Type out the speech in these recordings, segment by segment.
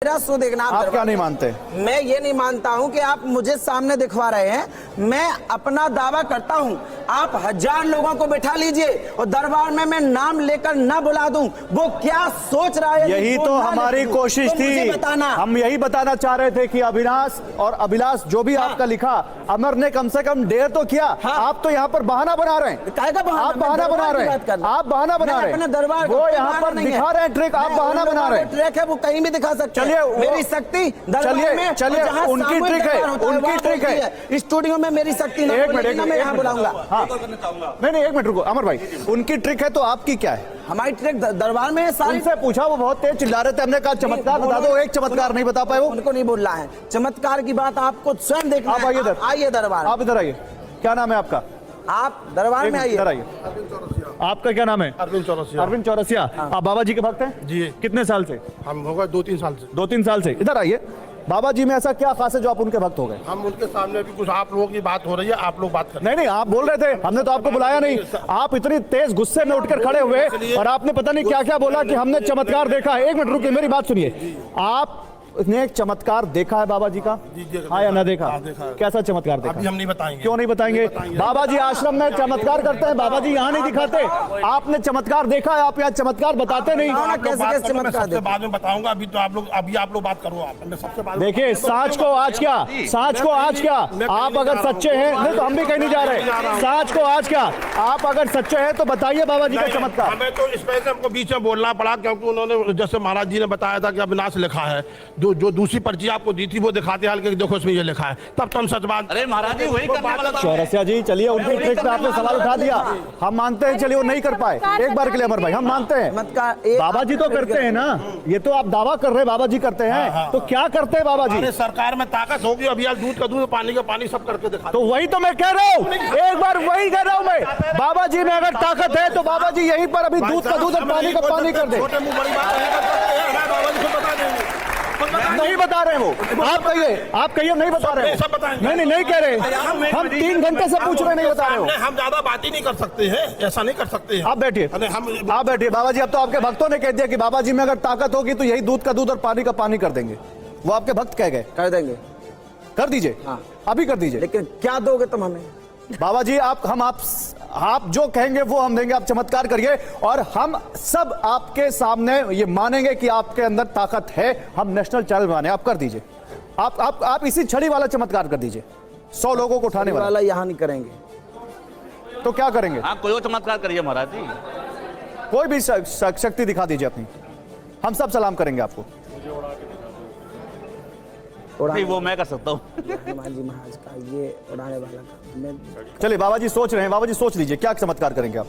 मेरा शो देखना आप क्या नहीं मानते? मैं ये नहीं मानता हूँ कि आप मुझे सामने दिखवा रहे हैं। मैं अपना दावा करता हूँ, आप 1000 लोगों को बैठा लीजिए और दरबार में मैं नाम लेकर ना बुला दूं, वो क्या सोच रहा है? यही तो हमारी कोशिश थी। हम यही बताना चाह रहे थे कि अविनाश और अभिलाष जो भी आपका लिखा, अमर ने कम से कम डेयर तो किया। आप तो यहाँ पर बहाना बना रहे हैं। आप बहाना बना रहे हैं। आप बहाना बना रहे हैं। दरबार वो यहाँ पर दिखा रहे हैं ट्रिक, आप बहाना बना रहे हैं। ट्रिक है वो कहीं भी दिखा सकते हैं। मेरी शक्ति चलिए उनकी ट्रिक है, उनकी ट्रिक है। स्टूडियो में मेरी शक्ति ना बोलेगी, मैं यहाँ बुलाऊंगा। हाँ नहीं एक मिनट रुको अमर भाई, उनकी ट्रिक है तो आपकी क्या है? हमारी ट्रिक दरबार में सारी से पूछा, वो बहुत तेज चिल्ला रहे थे। हमने कहा चमत्कार बता दो, एक चमत्कार नहीं बता पाए। वो उनको नहीं बोल रहा है चमत्कार की बात, आपको स्वयं देखना है। आइए इधर, आइए दरबार, आप इधर आइए। क्या नाम है आपका? आप दरबार में आइए। इधर आइए। आपका क्या नाम है? अरविंद चौरसिया। अरविंद चौरसिया। आप बाबा जी के भक्त हैं? जी। कितने साल से? हम होगा 2-3 साल से। 2-3 साल से। इधर आइए। बाबा जी में ऐसा क्या खास है जो आप उनके भक्त हो गए? हम उनके सामने भी कुछ आप लोगों की बात हो रही है, आप लोग बात कर। नहीं आप बोल रहे थे, हमने तो आपको बुलाया नहीं। आप इतनी तेज गुस्से में उठकर खड़े हुए और आपने पता नहीं क्या क्या बोला कि हमने चमत्कार देखा है। एक मिनट रुकिए, मेरी बात सुनिए। आपने एक चमत्कार देखा है बाबा जी का? हाँ या ना देखा? कैसा चमत्कार देखा? अभी हम नहीं बताएंगे। क्यों नहीं बताएंगे? बाबा जी आश्रम में चमत्कार करते हैं, बाबा जी यहाँ नहीं दिखाते। आपने चमत्कार देखा है, आप यहाँ चमत्कार बताते नहीं। कैसे बाद में बताऊंगा, अभी तो आप लोग बात करो। आप सबसे बाद देखिए, सांच को आज क्या, सांच को आज क्या। आप अगर सच्चे हैं, नहीं तो हम भी कहीं नहीं जा रहे। सांच को आज क्या, आप अगर सच्चे हैं तो बताइए बाबा जी का चमत्कार। हमें तो इस वजह से हमको बीच में बोलना पड़ा क्योंकि उन्होंने, जैसे महाराज जी ने बताया था कि अविनाश लिखा है, जो दूसरी पर्ची आपको दी थी वो दिखाते हाल के देखो इसमें ये लिखा है, तब तो हम सच बात। अरे महाराज जी वही करने वाला था। चौरसिया जी चलिए, उनकी ट्रिक पे आपने सवाल उठा दिया। हम मानते हैं, चलिए वो नहीं कर पाए। एक बार के लिए अमर भाई, हम मानते हैं बाबा जी तो करते हैं ना। ये तो आप दावा कर रहे हैं बाबा जी करते हैं, तो क्या करते हैं बाबा जी? सरकार में ताकत होगी, अभी आज दूध का दूध, पानी का पानी सब करके दिखा। तो वही तो मैं कह रहा हूँ, एक बार वही कह रहा हूँ मैं। बाबा जी में अगर ताकत है तो बाबा जी यहीं पर अभी दूध का दूध और पानी का पानी कर दे। छोटे मुंह बड़ी बात नहीं बता रहे वो। आप कहिए नहीं बता रहे। नहीं कह रहे। हम 3 घंटे से पूछ रहे, नहीं बता रहे हो। हम ज्यादा बात ही नहीं कर सकते हैं, ऐसा नहीं कर सकते हैं। आप बैठिए, आप बैठिए। बाबा जी अब तो आपके भक्तों ने कह दिया कि बाबा जी में अगर ताकत होगी तो यही दूध का दूध और पानी का पानी कर देंगे। वो आपके भक्त कह गए। कर देंगे, कर दीजिए। हाँ अभी कर दीजिए। लेकिन क्या दोगे तुम हमें? बाबा जी आप जो कहेंगे वो हम देंगे। आप चमत्कार करिए और हम सब आपके सामने ये मानेंगे कि आपके अंदर ताकत है। हम नेशनल चैनल बनाने, आप कर दीजिए। आप इसी छड़ी वाला चमत्कार कर दीजिए, 100 लोगों को उठाने वाला। यहाँ नहीं करेंगे तो क्या करेंगे? आप कोई और चमत्कार करिए महाराज जी, कोई भी शक्ति दिखा दीजिए अपनी, हम सब सलाम करेंगे आपको। नहीं वो मैं कर सकता हूँ। महाराज का ये उड़ाने वाला था। चलिए बाबा जी सोच रहे हैं, बाबा जी सोच लीजिए क्या चमत्कार करेंगे आप।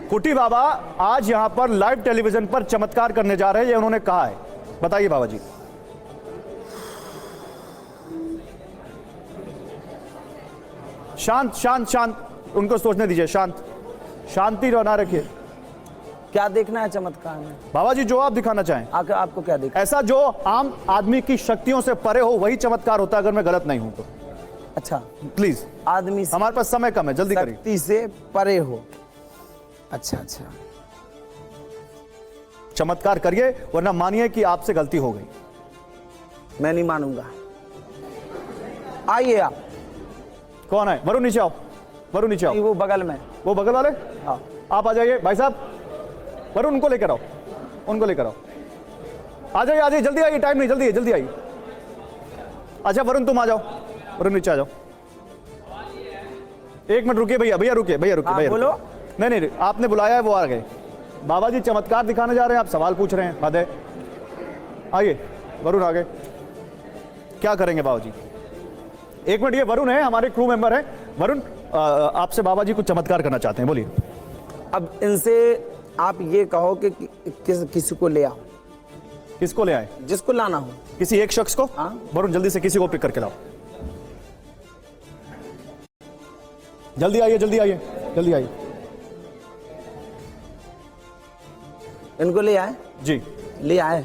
कुटी बाबा आज यहां पर लाइव टेलीविजन पर चमत्कार करने जा रहे हैं, ये उन्होंने कहा है। बताइए बाबा जी। शांत शांत शांत, उनको सोचने दीजिए। शांति बना रखिए। क्या देखना है चमत्कार में? बाबा जी जो आप दिखाना चाहें। आपको क्या देखना? ऐसा जो आम आदमी की शक्तियों से परे हो वही चमत्कार होता है, अगर मैं गलत नहीं हूं तो। अच्छा प्लीज, आदमी हमारे पास समय कम है, जल्दी करिए। शक्ति से परे हो। अच्छा चमत्कार करिए, वरना मानिए कि आपसे गलती हो गई। मैं नहीं मानूंगा। आइए आप। कौन है? वरुण नीचे आओ, वरुण नीचे आओ। वो बगल में, वो बगल वाले। हाँ आप आ जाइए भाई साहब। वरुण उनको लेकर आओ, उनको लेकर आओ। आ जाइए जल्दी आइए, टाइम नहीं, जल्दी आइए। अच्छा वरुण तुम आ जाओ, वरुण नीचे आ जाओ। 1 मिनट रुकिए भैया, रुकिए भैया। बोलो। नहीं आपने बुलाया है, वो आ गए। बाबा जी चमत्कार दिखाने जा रहे हैं, आप सवाल पूछ रहे हैं। हद है। आइए वरुण आ गए। क्या करेंगे बाबा जी? 1 मिनट, ये वरुण है, हमारे क्रू मेंबर है। वरुण आपसे बाबा जी कुछ चमत्कार करना चाहते हैं, बोलिए। अब इनसे आप ये कहो कि किसी को ले आओ। किसको ले आए? जिसको लाना हो, किसी एक शख्स को। हाँ वरुण जल्दी से किसी को पिक करके लाओ। जल्दी आइए। इनको ले आए जी, ले आए।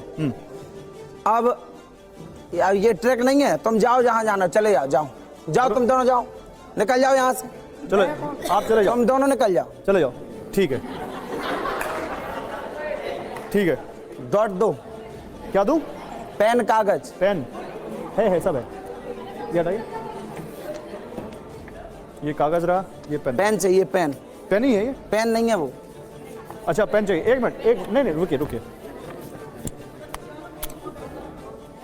अब ये ट्रैक नहीं है, तुम जाओ जहां जाना, चले जाओ। तुम दोनों जाओ, निकल जाओ यहाँ से। चलो आप चले जाओ, तुम दोनों निकल जाओ, चले जाओ। ठीक है, ठीक है। दौड़ दो। क्या दूं? पेन कागज। पेन है सब है। ये हटाइए, ये कागज रहा, ये पेन। पेन चाहिए, पेन। पेन ही है ये? पेन नहीं है वो। अच्छा पेन चाहिए, एक मिनट, एक नहीं रुकिए रुकिए,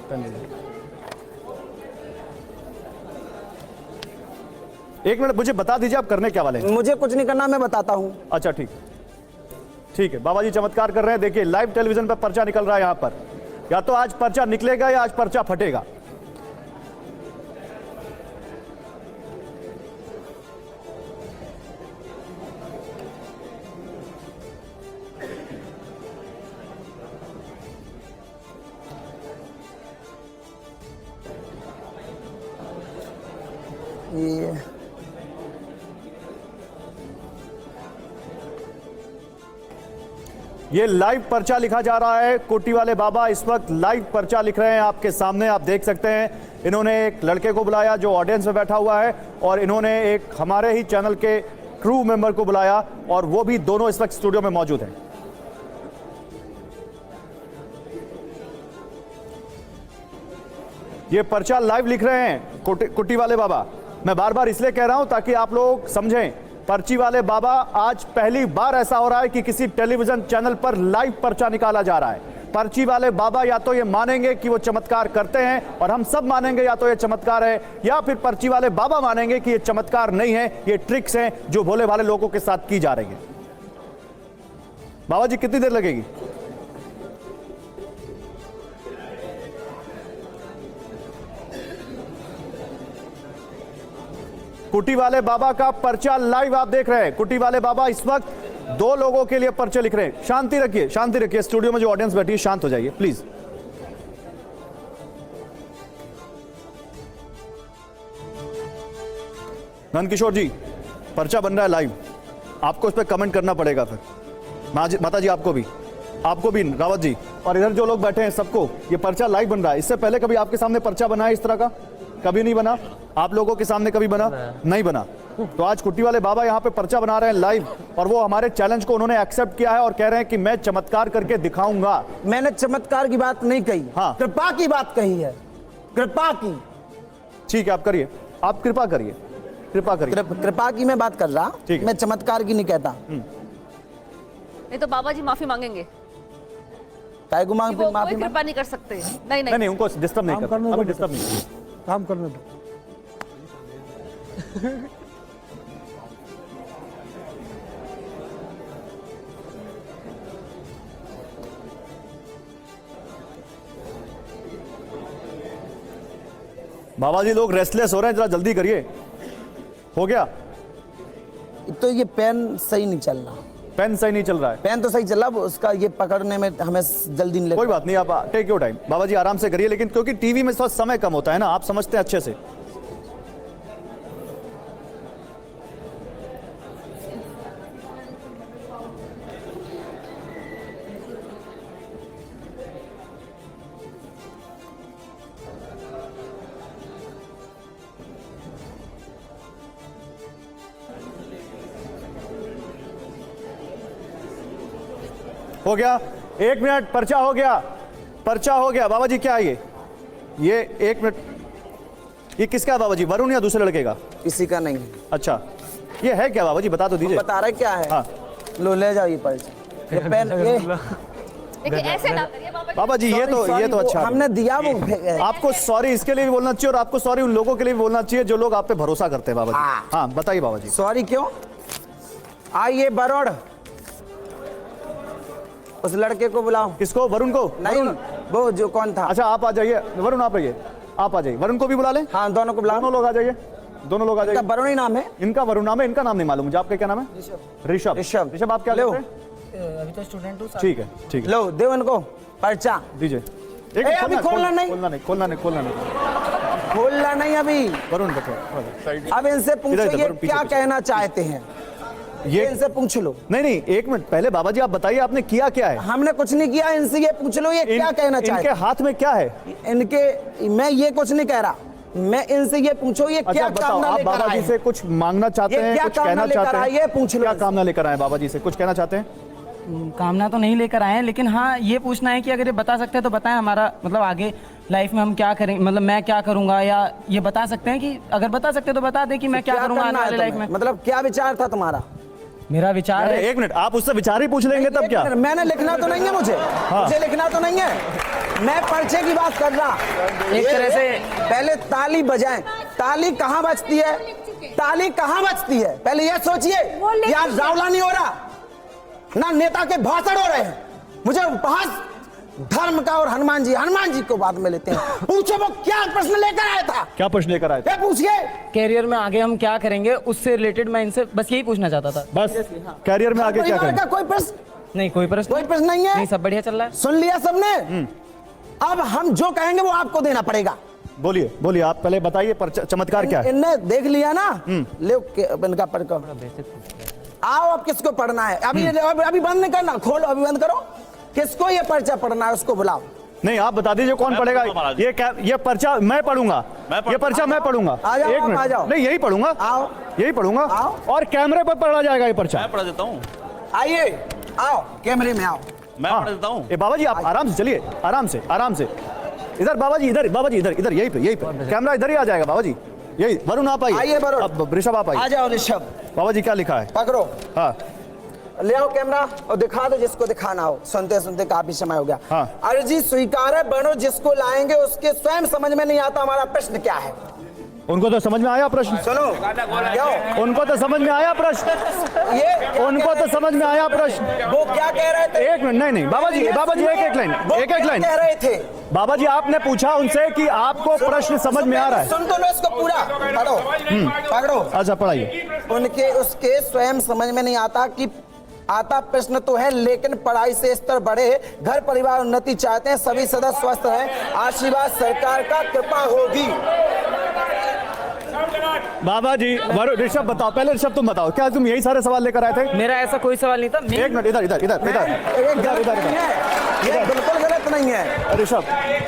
पेन नहीं है। एक मिनट मुझे बता दीजिए आप करने क्या वाले हैं? मुझे कुछ नहीं करना, मैं बताता हूँ। अच्छा ठीक, ठीक है। बाबा जी चमत्कार कर रहे हैं। देखिए लाइव टेलीविजन पर पर्चा निकल रहा है यहाँ पर। या तो आज पर्चा निकलेगा या आज पर्चा फटेगा। ये लाइव पर्चा लिखा जा रहा है। कोटी वाले बाबा इस वक्त लाइव पर्चा लिख रहे हैं आपके सामने, आप देख सकते हैं। इन्होंने एक लड़के को बुलाया जो ऑडियंस में बैठा हुआ है, और इन्होंने एक हमारे ही चैनल के क्रू मेंबर को बुलाया, और वो भी दोनों इस वक्त स्टूडियो में मौजूद हैं। ये पर्चा लाइव लिख रहे हैं कुट्टी वाले बाबा। मैं बार बार इसलिए कह रहा हूं ताकि आप लोग समझें, पर्ची वाले बाबा आज पहली बार ऐसा हो रहा है कि किसी टेलीविजन चैनल पर लाइव पर्चा निकाला जा रहा है। पर्ची वाले बाबा या तो ये मानेंगे कि वो चमत्कार करते हैं, और हम सब मानेंगे या तो ये चमत्कार है, या फिर पर्ची वाले बाबा मानेंगे कि ये चमत्कार नहीं है, ये ट्रिक्स हैं जो भोले भाले लोगों के साथ की जा रही है। बाबा जी कितनी देर लगेगी? कुटी वाले बाबा का पर्चा लाइव आप देख रहे हैं। कुटी वाले बाबा इस वक्त दो लोगों के लिए पर्चे लिख रहे हैं। शांति रखिए, शांति रखिए। स्टूडियो में जो ऑडियंस बैठी है शांत हो जाइए प्लीज। नंदकिशोर जी, पर्चा बन रहा है लाइव, आपको इस पर कमेंट करना पड़ेगा। फिर माता जी आपको भी रावत जी, और इधर जो लोग बैठे हैं सबको ये पर्चा लाइव बन रहा है। इससे पहले कभी आपके सामने पर्चा बना है इस तरह का? कभी नहीं बना। आप लोगों के सामने कभी बना? नहीं बना। तो आज कुट्टी वाले बाबा यहाँ पे पर्चा बना रहे हैं लाइव, और वो हमारे चैलेंज को उन्होंने एक्सेप्ट किया है और कह रहे हैं कि मैं चमत्कार करके दिखाऊंगा। मैंने चमत्कार की बात नहीं कही, हाँ, कृपा की बात कही है। कृपा की। ठीक है, आप करिए, आप कृपा करिए, कृपा करिए। कृपा की मैं बात कर रहा, मैं चमत्कार की नहीं कहता। नहीं तो बाबा जी माफी मांगेंगे। काय को मांग वो कोई कृपा नहीं कर सकते। नहीं उनको डिस्टर्ब नहीं करना, अभी डिस्टर्ब नहीं, काम करने दो। बाबा जी लोग रेस्टलेस हो रहे हैं, जरा जल्दी करिए। हो गया? तो ये पेन सही नहीं चल रहा। पेन सही नहीं चल रहा है? पेन तो सही चल रहा, उसका ये पकड़ने में हमें जल्दी नहीं लगता। कोई बात नहीं, आप टेक योर टाइम। बाबा जी आराम से करिए, लेकिन क्योंकि टीवी में थोड़ा समय कम होता है ना, आप समझते हैं अच्छे से। हो गया? एक मिनट, पर्चा हो गया, पर्चा हो गया। बाबा जी क्या है ये एक मिनट, ये किसका है बाबा जी? वरुण या दूसरे लड़के का? किसी का नहीं। अच्छा, ये है क्या बाबा जी, बता तो दीजिए। बता रहे क्या है? हाँ। लो ले जाओ ये पर्चा, ये पेन। ये ऐसे ना करिए बाबा जी, ये तो अच्छा हमने दिया वो। आपको सॉरी इसके लिए भी बोलना चाहिए, और आपको सॉरी उन लोगों के लिए भी बोलना चाहिए जो लोग आप पे भरोसा करते हैं। बाबा जी हाँ बताइए बाबा जी। सॉरी क्यों? आइए बरोड़, उस लड़के को बुलाओ। किसको? वरुण को? नहीं, वो जो कौन था। अच्छा आप आ जाइए, वरुण आप आइए, आप आ जाइए। वरुण को भी बुला लें? हाँ दोनों को बुलाओ। दोनों लोग आ जाइए, दोनों लोग आ जाइए। वरुण ही नाम है इनका? वरुण नाम है, इनका नाम नहीं मालूम मुझे। आपका क्या नाम है? ऋषभ। ऋषभ आप क्या करते हैं? अभी तो स्टूडेंट हूँ। ठीक है, ठीक है। लो दो इनको पर्चा दीजिए। अभी खोलना नहीं, खोलना नहीं अभी। वरुण अब इनसे पूछो ये क्या कहना चाहते हैं, ये इनसे पूछ लो। नहीं, एक मिनट पहले बाबा जी आप बताइए आपने किया क्या है? हमने कुछ नहीं किया, इनसे ये पूछ लो ये क्या कहना चाहते हैं। इनके हाथ में क्या है? मैं ये कुछ नहीं कह रहा, मैं इनसे ये पूछो ये अच्छा क्या बताओ, कामना आप लेकर बाबा आए जी से कुछ मांगना चाहते ये हैं, क्या कुछ कामना कहना लेकर चाहते आए? हैं? ये पूछ लो क्या इनसे। कामना लेकर आए बाबा जी से, कुछ कहना चाहते हैं? कामना तो नहीं लेकर आए हैं, लेकिन हाँ ये पूछना है कि अगर ये बता सकते हैं तो बताएं हमारा मतलब आगे लाइफ में हम क्या करें, मतलब मैं क्या करूंगा, या ये बता सकते हैं कि अगर बता सकते हैं तो बता दें कि मैं क्या करूंगा आने करना है वाले लाइफ तुम्हें? में। मतलब क्या विचार था तुम्हारा? मेरा विचार अरे है, एक मिनट, आप उससे विचार ही पूछ लेंगे तब क्या? एक मिनट, मैंने लिखना तो नहीं है मुझे लिखना तो नहीं है, मैं पर्चे की बात कर रहा। एक तरह से पहले ताली बजाएं। ताली कहाँ बजती है? ताली कहाँ बजती है पहले ये सोचिए। यहाँ रावला नहीं हो रहा, ना नेता के भाषण हो रहे हैं। मुझे बहस धर्म का और हनुमान जी को बाद में लेते हैं। पूछो वो क्या प्रश्न लेकर आया था? क्या प्रश्न लेकर आए थे? ये पूछिए। कैरियर में आगे हम क्या करेंगे उससे रिलेटेड मैं इनसे बस यही पूछना चाहता था। बस कैरियर में आगे क्या परिवार करें? का कोई प्रश्न नहीं कोई प्रश्न नहीं है। नहीं, सब बढ़िया चल रहा है। सुन लिया सबने? अब हम जो कहेंगे वो आपको देना पड़ेगा। बोलिए बोलिए, आप पहले बताइए चमत्कार क्या है? इनने देख लिया ना, ले इनका पढ़ आओ। अब किसको पढ़ना है? अभी बंद नहीं करना, खोलो अभी बंद करो। किसको ये पर्चा पढ़ना है उसको बुलाओ। नहीं आप बता दीजिए कौन पढ़ेगा। ये पर्चा मैं पढ़ूंगा, ये पर्चा मैं पढ़ूंगा। आ जाओ, एक आप आ मिनट, जाओ। नहीं यही पढ़ूंगा, आओ। यही पढ़ूंगा आओ। और कैमरे पर पढ़ा जाएगा ये पर्चा। मैं पढ़ देता हूँ, आइए, आओ कैमरे में आओ। मैं हाँ। पढ़ देता हूँ। ए बाबा जी आप आराम से चलिए, आराम से आराम से। इधर बाबा जी, इधर बाबा जी, इधर यही पे कैमरा इधर ही आ जाएगा बाबा जी। यही वरुण आप आइए। आइए वरुण। अब ऋषभ आप आ आइए। जाओ ऋषभ। बाबा जी क्या लिखा है? पकड़ो, हाँ ले आओ कैमरा और दिखा दो जिसको दिखाना हो। सुनते सुनते काफी समय हो गया। हाँ। अर्जी स्वीकार है, बनो जिसको लाएंगे उसके स्वयं समझ में नहीं आता हमारा प्रश्न क्या है। उनको तो समझ में आया प्रश्न, सुनो क्यों? उनको तो समझ में आया प्रश्न, ये उनको तो समझ में आया प्रश्न। वो क्या कह रहे थे? एक मिनट, नहीं बाबा जी एक एक लाइन, वो एक क्या लाइन। कह रहे थे? बाबा जी आपने पूछा उनसे कि आपको प्रश्न समझ में आ रहा है? सुन तो लो इसको पूरा, पढ़ो पकड़ो। अच्छा पढ़ाइए। उनके उसके स्वयं समझ में नहीं आता कि आता प्रश्न तो है, लेकिन पढ़ाई से स्तर बढ़े, घर परिवार उन्नति चाहते हैं, सभी सदस्य स्वस्थ हैं, आशीर्वाद सरकार का कृपा होगी। बाबा जी ऋषभ बताओ, पहले ऋषभ तुम बताओ, क्या तुम यही सारे सवाल लेकर आए थे? मेरा ऐसा कोई सवाल नहीं था। एक मिनट, इधर इधर इधर इधर ये बिल्कुल गलत नहीं है।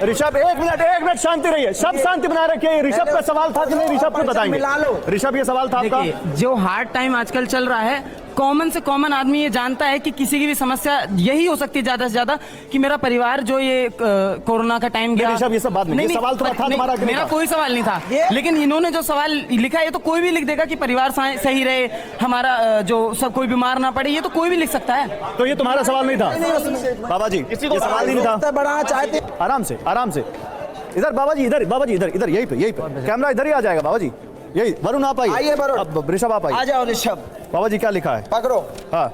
ऋषभ एक मिनट शांति रहिए, सब शांति बनाए रखिए। ऋषभ का सवाल था कि नहीं, ऋषभ को बताएंगे। मिला लो। ऋषभ ये सवाल था आपका? देखिए जो हार्ड टाइम आजकल चल रहा है, कॉमन से कॉमन आदमी ये जानता है कि किसी की भी समस्या यही हो सकती है ज्यादा से ज्यादा कि मेरा परिवार जो ये कोरोना का टाइम गया। ऋषभ ये सब बात नहीं, ये सवाल तो था तुम्हारा कि नहीं मेरा था? कोई सवाल नहीं था, लेकिन इन्होंने जो सवाल लिखा है तो कोई भी लिख देगा कि परिवार सही रहे, हमारा जो सब कोई बीमार ना पड़े, ये तो कोई भी लिख सकता है। तो ये तुम्हारा सवाल नहीं था बाबा जी, ये सवाल ही नहीं था। बढ़ाना चाहते आराम से आराम से। इधर बाबा जी, इधर यही पे कैमरा इधर ही आ जाएगा बाबा जी। यही वरुण आप आइए। आइए वरुण। अब ऋषभ आप आ आइए। जाओ ऋषभ। बाबा जी क्या लिखा है? पकड़ो, हाँ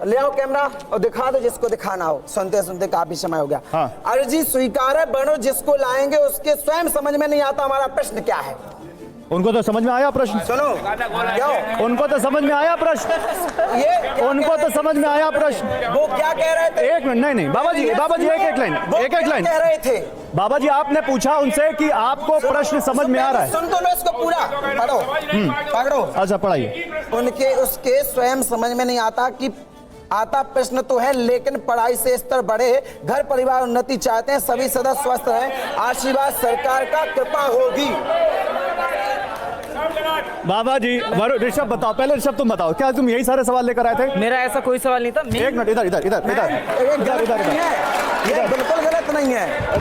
ले आओ कैमरा और दिखा दो जिसको दिखाना हो। सुनते सुनते काफी समय हो गया। हाँ। अर्जी स्वीकार है, बनो जिसको लाएंगे उसके स्वयं समझ में नहीं आता हमारा प्रश्न क्या है। उनको तो समझ में आया प्रश्न, सुनो क्यों? उनको तो समझ में आया प्रश्न, उनको तो समझ में आया प्रश्न। वो क्या कह रहे थे? एक मिनट, नहीं बाबा जी एक लाइन, एक लाइन। कह रहे थे? बाबा जी आपने पूछा उनसे कि आपको प्रश्न समझ में आ रहा है? सुन तो लो इसको पूरा, पढ़ो। अच्छा पढ़ाइए। उनके उसके स्वयं समझ में नहीं आता कि आता प्रश्न तो है, लेकिन पढ़ाई से स्तर बढ़े, घर परिवार उन्नति चाहते हैं, सभी सदस्य स्वस्थ हैं, आशीर्वाद सरकार का कृपा होगी। बाबा जी ऋषभ बताओ, पहले ऋषभ तुम बताओ, क्या तुम यही सारे सवाल लेकर आए थे? मेरा ऐसा कोई सवाल नहीं था। एक मिनट, इधर ये बिल्कुल गलत नहीं है।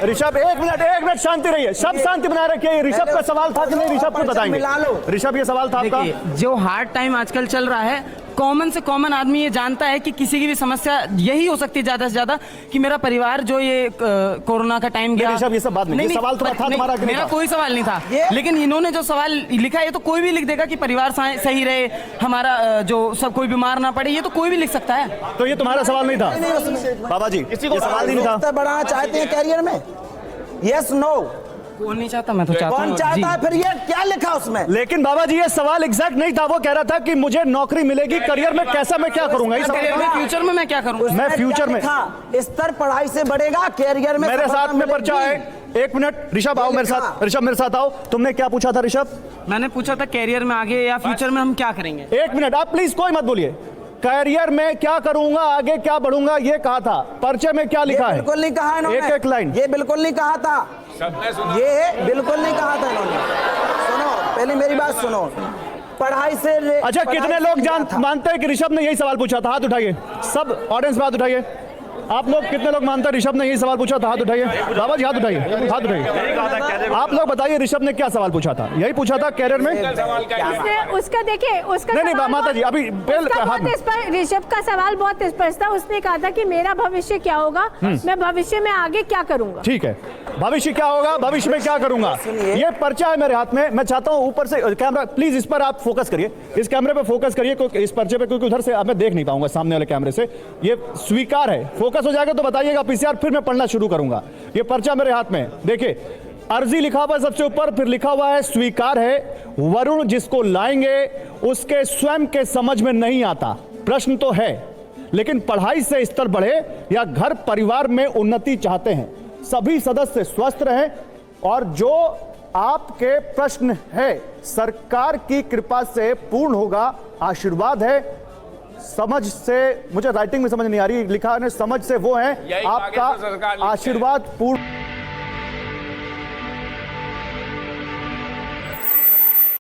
ऋषभ एक मिनट शांति रहिए, सब शांति बनाए रखिए। ऋषभ का सवाल था कि नहीं, ऋषभ को बताएंगे। मिला लो। ऋषभ ये सवाल था आपका? देखिए जो हार्ड टाइम आजकल चल रहा है, कॉमन से कॉमन आदमी ये जानता है कि किसी की भी समस्या यही हो सकती है ज्यादा से ज्यादा कि मेरा परिवार जो ये कोरोना का टाइम गया। ऋषभ ये सब बात नहीं, ये सवाल तो था तुम्हारा कि नहीं मेरा था? कोई सवाल नहीं था, लेकिन इन्होंने जो सवाल लिखा है तो कोई भी लिख देगा कि परिवार सही रहे, हमारा जो सब कोई बीमार ना पड़े, ये तो कोई भी लिख सकता है। तो ये तुम्हारा सवाल नहीं था बाबा जी, ये सवाल ही नहीं था। बढ़ाना चाहते हैं कैरियर में? Yes no? कौन नहीं चाहता? मैं तो चाहता हूँ। कौन चाहता है? फिर ये क्या लिखा उसमें? लेकिन बाबा जी ये सवाल एग्जैक्ट नहीं था। वो कह रहा था कि मुझे नौकरी मिलेगी, करियर में कैसा मैं क्या करूंगा, ये सवाल था। फ्यूचर में मैं क्या करूँ? मैं फ्यूचर में स्तर पढ़ाई से बढ़ेगा, कैरियर में मेरे साथ में सफलता पर्चा है। मिलेगी। एक मिनट ऋषभ आओ मेरे साथ, ऋषभ मेरे साथ आओ। तुमने क्या पूछा था ऋषभ? मैंने पूछा था कैरियर में आगे या फ्यूचर में हम क्या करेंगे। एक मिनट, आप प्लीज कोई मत बोलिए। कैरियर में क्या करूंगा, आगे क्या बढ़ूंगा, ये कहा था। पर्चे में क्या लिखा है? बिल्कुल नहीं कहा इन्होंने। एक एक लाइन। ये बिल्कुल नहीं कहा था, ये बिल्कुल नहीं कहा था इन्होंने। सुनो, पहले मेरी बात सुनो। पढ़ाई से अच्छा, कितने लोग मानते हैं कि ऋषभ ने यही सवाल पूछा था? हाथ उठाइए सब, ऑडियंस में हाथ उठाइए। आप लोग कितने लोग मानते हैं ऋषभ ने यही सवाल पूछा था? हाथ उठाइए बाबा जी, हाथ उठाइए, हाथ उठाइए। आप लोग बताइए ऋषभ ने क्या सवाल पूछा था? यही पूछा था कैरियर में? उसका देखिए, उसका नहीं माता जी, अभी ऋषभ का सवाल बहुत स्पष्ट था। उसने कहा था कि मेरा भविष्य क्या होगा, मैं भविष्य में आगे क्या करूंगा। ठीक है, भविष्य क्या होगा, भविष्य में क्या करूंगा, ये पर्चा है मेरे हाथ में। मैं चाहता हूं ऊपर से कैमरा, प्लीज इस पर आप फोकस करिए, इस कैमरे पे फोकस करिए, क्योंकि इस पर्चे पे, क्योंकि उधर से अब मैं देख नहीं पाऊंगा सामने वाले कैमरे से। ये स्वीकार है, फोकस हो जाएगा तो बताइएगा पीसीआर, फिर मैं पढ़ना शुरू करूंगा। ये पर्चा मेरे हाथ में देखिए, अर्जी लिखा हुआ है सबसे ऊपर, फिर लिखा हुआ है स्वीकार है। वरुण जिसको लाएंगे उसके स्वयं के समझ में नहीं आता। प्रश्न तो है, लेकिन पढ़ाई से स्तर बढ़े या घर परिवार में उन्नति चाहते हैं, सभी सदस्य स्वस्थ रहें, और जो आपके प्रश्न है सरकार की कृपा से पूर्ण होगा, आशीर्वाद है। समझ से, मुझे राइटिंग में समझ नहीं आ रही, लिखा है समझ से वो है आपका आशीर्वाद पूर्ण